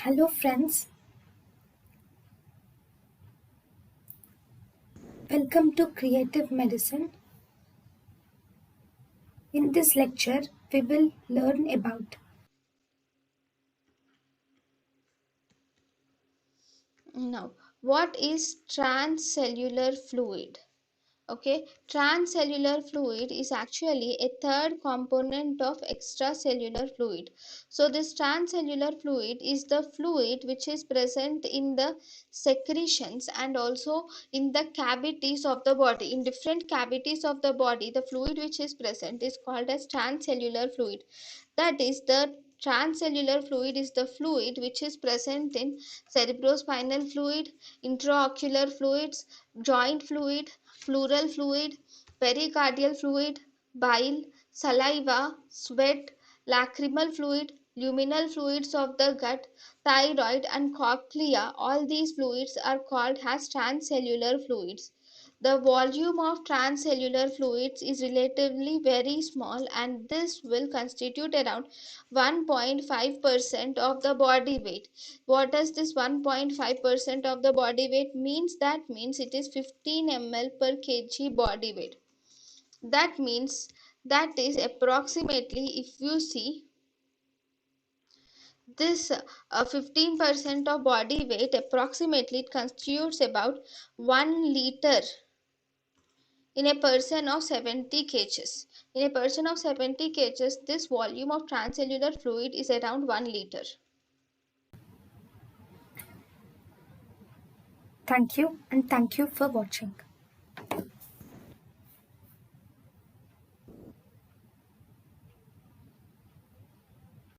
Hello friends, welcome to Creative Medicine. In this lecture, we will learn about Now, what is transcellular fluid? Okay, transcellular fluid is actually a third component of extracellular fluid. So this transcellular fluid is the fluid which is present in the secretions and also in the cavities of the body. In different cavities of the body, the fluid which is present is called as transcellular fluid. That is, the transcellular fluid is the fluid which is present in cerebrospinal fluid, intraocular fluids, joint fluid, pleural fluid, pericardial fluid, bile, saliva, sweat, lacrimal fluid, luminal fluids of the gut, thyroid, and cochlea. All these fluids are called as transcellular fluids. The volume of transcellular fluids is relatively very small, and this will constitute around 1.5% of the body weight. What does this 1.5% of the body weight means? That means it is 15 ml per kg body weight. That means that is approximately, if you see this 15% of body weight, approximately it constitutes about 1 liter in a person of 70 kgs. In a person of 70 kgs, this volume of transcellular fluid is around 1 liter. thank you and thank you for watching.